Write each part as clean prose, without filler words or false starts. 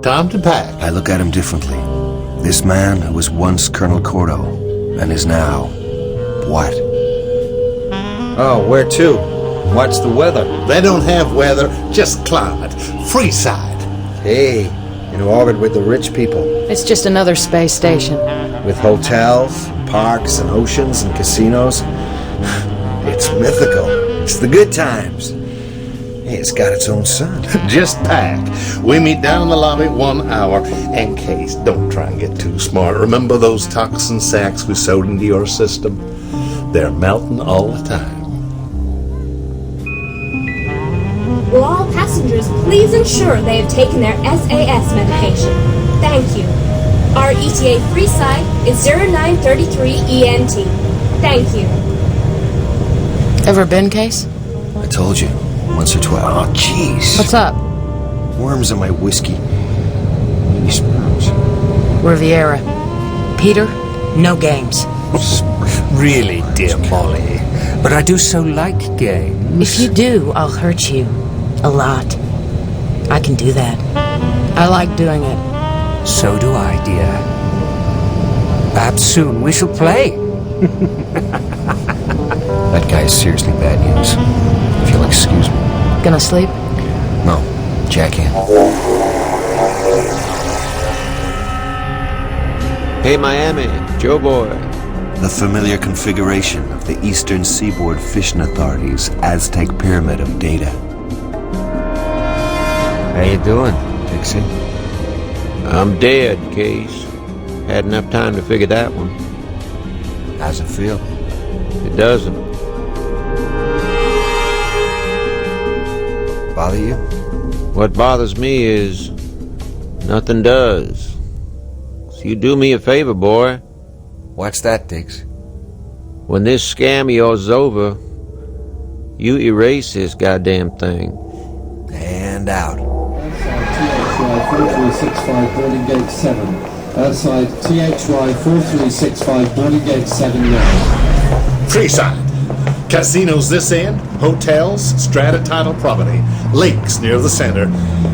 Time to pack. I look at him differently. This man who was once Colonel Cordo and is now... what? Oh, where to? What's the weather? They don't have weather, just climate. Freeside. Hey, in orbit with the rich people. It's just another space station. With hotels, parks, and oceans, and casinos. It's mythical. It's the good times. Hey, it's got its own sun. Just pack. We meet down in the lobby 1 hour. And Case, don't try and get too smart. Remember those toxin sacks we sewed into your system? They're melting all the time. Will all passengers please ensure they have taken their SAS medication? Thank you. Our ETA Freeside is 0933 ENT. Thank you. Ever been, Case? I told you. Once or twice. Oh, jeez. What's up? Worms in my whiskey. Riviera. Peter, no games. Really, dear Molly. But I do so like games. If you do, I'll hurt you. A lot. I can do that. I like doing it. So do I, dear. Perhaps soon we shall play. That guy is seriously bad news. If you'll excuse me. Gonna sleep? No, Jack in. Hey, Miami, Joe Boy. The familiar configuration of the Eastern Seaboard Fishing Authority's Aztec Pyramid of data. How you doing? Dixie? I'm dead, Case. Had enough time to figure that one. How's it feel? It doesn't. Bother you? What bothers me is nothing does. So you do me a favor, boy. What's that, Diggs? When this scam of yours is over, you erase this goddamn thing. And out. THY 4365 boarding gate 7. Outside THY 4365 boarding gate 7 now. Freeside. Casinos this end, hotels, strata title property, lakes near the center.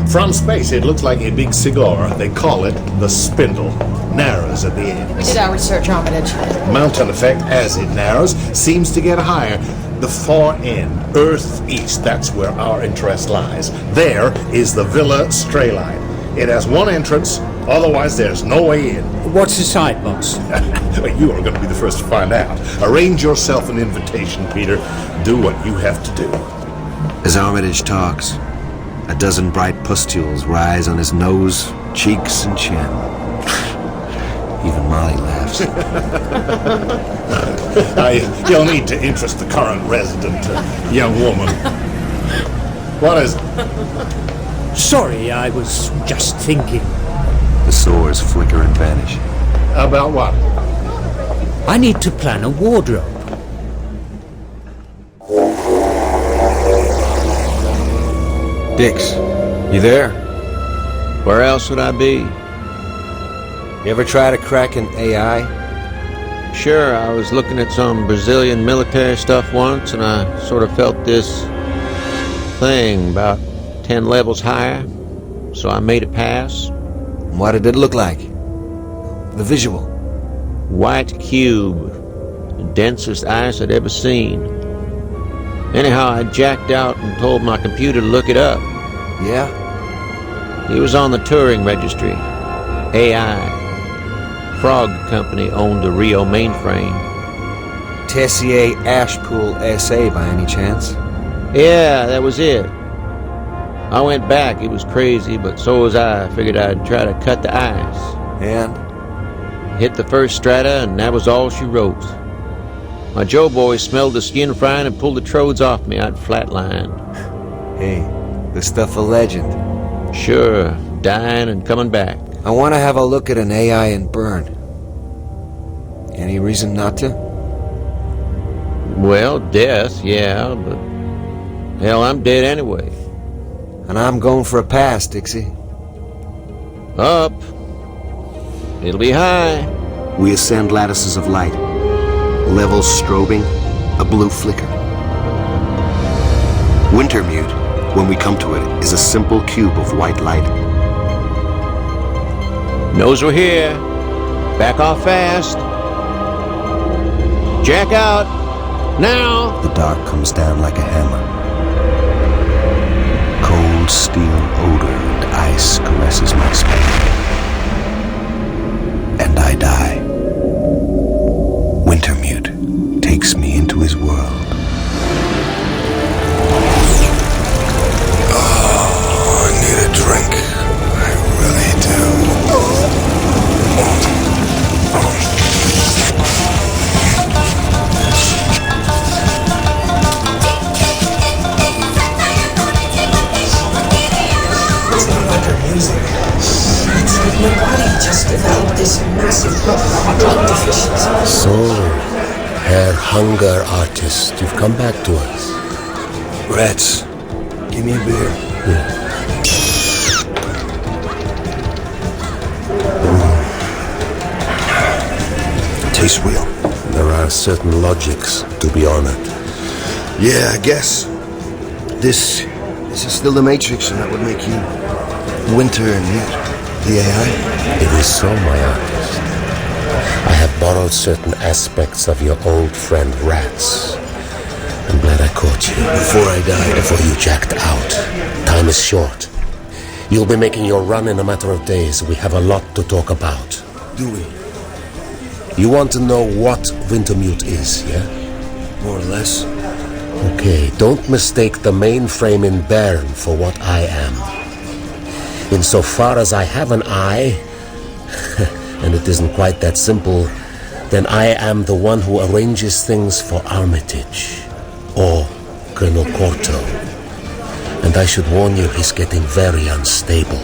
From space, it looks like a big cigar. They call it the spindle. Narrows at the end. We did our research on it. Mountain effect, as it narrows, seems to get higher. The far end, Earth East, that's where our interest lies. There is the Villa Strayline. It has one entrance, otherwise there's no way in. What's inside, boss? You are going to be the first to find out. Arrange yourself an invitation, Peter. Do what you have to do. As Armitage talks, a dozen bright pustules rise on his nose, cheeks, and chin. Even Molly laughs. You'll need to interest the current resident, young woman. What is it? Sorry, I was just thinking. The sores flicker and vanish. About what? I need to plan a wardrobe. Dix, you there? Where else would I be? You ever try to crack an AI? Sure, I was looking at some Brazilian military stuff once, and I sort of felt this thing about 10 levels higher, so I made a pass. What did it look like? The visual? White cube, the densest ice I'd ever seen. Anyhow, I jacked out and told my computer to look it up. Yeah? He was on the Turing registry. AI. Frog Company owned the Rio mainframe. Tessier Ashpool SA by any chance? Yeah, that was it. I went back. It was crazy, but so was I. I figured I'd try to cut the ice. And? Hit the first strata, and that was all she wrote. My Joe boy smelled the skin frying and pulled the trodes off me. I'd flatlined. Hey, the stuff a legend. Sure, dying and coming back. I want to have a look at an AI and burn. Any reason not to? Well, death, yeah, but hell, I'm dead anyway. And I'm going for a pass, Dixie. Up. It'll be high. We ascend lattices of light. Levels strobing, a blue flicker. Wintermute, when we come to it, is a simple cube of white light. Knows we're here. Back off fast. Jack out. Now! The dark comes down like a hammer. Cold steel odor and ice caresses my spine. And I die. Wintermute takes me into his world. Oh, I need a drink. I really do. My body just developed this massive drug deficiency. So, Herr Hunger Artist, you've come back to us. Rats, give me a beer. Tastes real. There are certain logics to be honored. Yeah, I guess. This is still the Matrix, and that would make you Winter and Mute. The AI? It is so, my artist. I have borrowed certain aspects of your old friend Rats. I'm glad I caught you. Before I died. Before you jacked out. Time is short. You'll be making your run in a matter of days. We have a lot to talk about. Do we? You want to know what Wintermute is, yeah? More or less. Okay, don't mistake the mainframe in Bern for what I am. Insofar as I have an eye, and it isn't quite that simple, then I am the one who arranges things for Armitage, or Colonel Corto. And I should warn you, he's getting very unstable.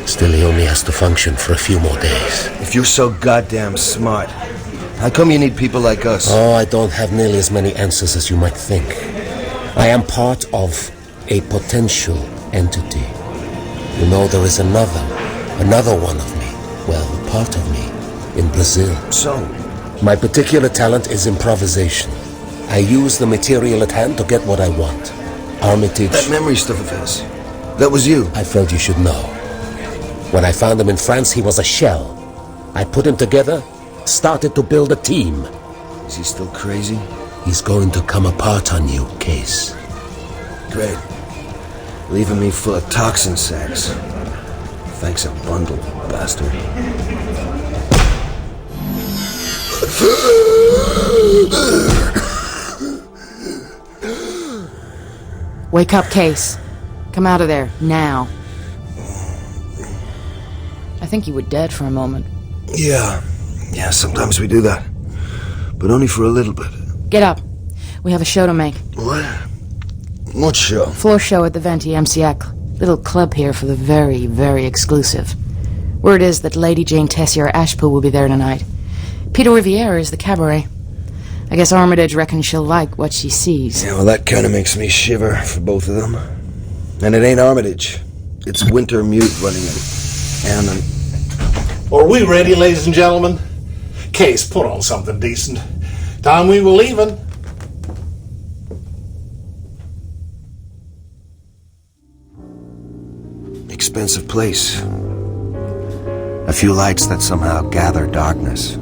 Still, he only has to function for a few more days. If you're so goddamn smart, how come you need people like us? Oh, I don't have nearly as many answers as you might think. I am part of a potential entity. You know, there is another one of me, well, part of me, in Brazil. So? My particular talent is improvisation. I use the material at hand to get what I want. Armitage... That memory stuff of his, that was you. I felt you should know. When I found him in France, he was a shell. I put him together, started to build a team. Is he still crazy? He's going to come apart on you, Case. Great. Leaving me full of toxin sacks. Thanks a bundle, bastard. Wake up, Case. Come out of there, now. I think you were dead for a moment. Yeah, sometimes we do that. But only for a little bit. Get up. We have a show to make. What? What show? Floor show at the Venti MCX. Little club here for the very, very exclusive. Word is that Lady Jane Tessier Ashpool will be there tonight. Peter Riviera is the cabaret. I guess Armitage reckons she'll like what she sees. Yeah, well, that kind of makes me shiver for both of them. And it ain't Armitage. It's Wintermute running it. Are we ready, ladies and gentlemen? Case, put on something decent. Time we were leaving. Expensive place. A few lights that somehow gather darkness.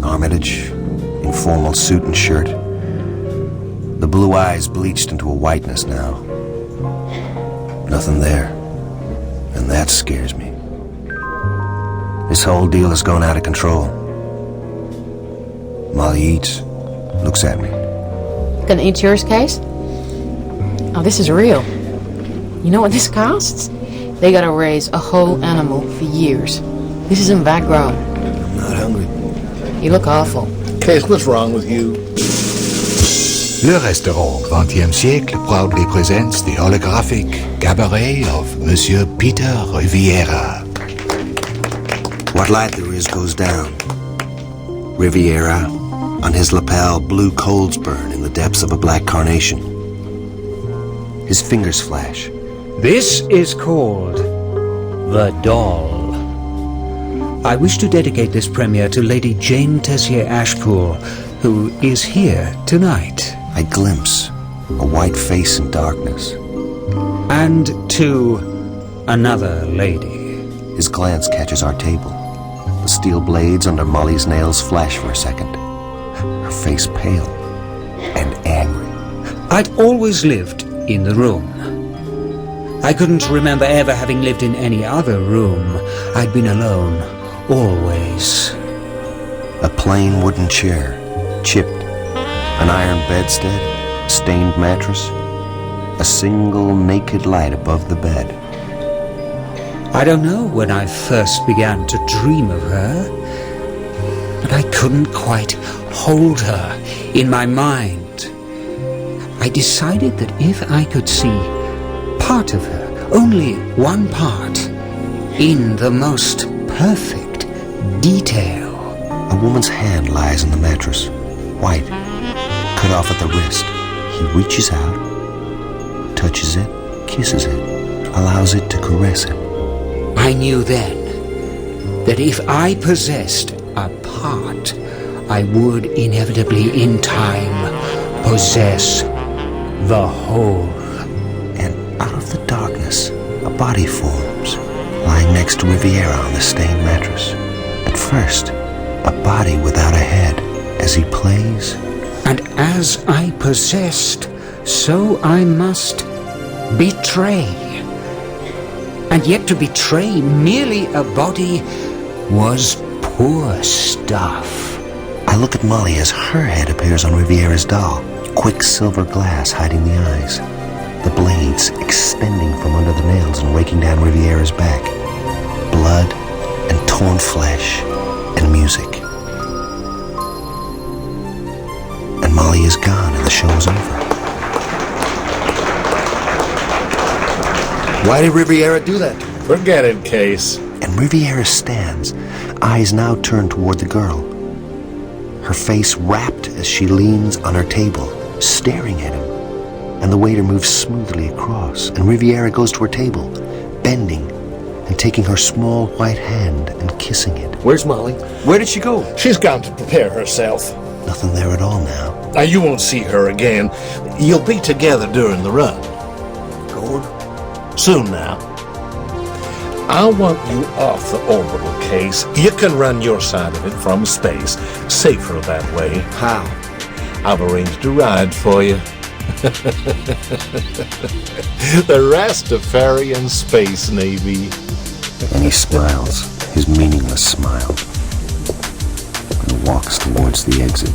Armitage, in formal suit and shirt. The blue eyes bleached into a whiteness now. Nothing there. And that scares me. This whole deal has gone out of control. Molly eats, looks at me. Gonna eat yours, Case? Oh, this is real. You know what this costs? They gotta raise a whole animal for years. This isn't vat grown. I'm not hungry. You look awful. Case, what's wrong with you? Le restaurant 20e siècle proudly presents the holographic cabaret of Monsieur Peter Riviera. What light there is goes down. Riviera, on his lapel, blue coals burn in the depths of a black carnation. His fingers flash. This is called The Doll. I wish to dedicate this premiere to Lady Jane Tessier Ashpool, who is here tonight. I glimpse a white face in darkness. And to another lady. His glance catches our table. The steel blades under Molly's nails flash for a second. Her face pale and angry. I'd always lived in the room. I couldn't remember ever having lived in any other room. I'd been alone, always. A plain wooden chair, chipped, an iron bedstead, stained mattress, a single naked light above the bed. I don't know when I first began to dream of her, but I couldn't quite hold her in my mind. I decided that if I could see part of her, only one part, in the most perfect detail. A woman's hand lies on the mattress, white, cut off at the wrist. He reaches out, touches it, kisses it, allows it to caress him. I knew then that if I possessed a part, I would inevitably in time possess the whole. And out of the darkness, a body forms, lying next to Riviera on the stained mattress. At first, a body without a head, as he plays. And as I possessed, so I must betray. And yet to betray merely a body was poor stuff. I look at Molly as her head appears on Riviera's doll, quicksilver glass hiding the eyes, the blades extending from under the nails and raking down Riviera's back, blood and torn flesh and music. And Molly is gone and the show is over. Why did Riviera do that? Forget it, Case. And Riviera stands, eyes now turned toward the girl. Her face rapt as she leans on her table, staring at him. And the waiter moves smoothly across, and Riviera goes to her table, bending and taking her small white hand and kissing it. Where's Molly? Where did she go? She's gone to prepare herself. Nothing there at all now. Now, you won't see her again. You'll be together during the run. Going? Soon now. I want you off the orbital, Case. You can run your side of it from space. Safer that way. How? I've arranged a ride for you. The Rastafarian Space Navy. And he smiles, his meaningless smile, and walks towards the exit.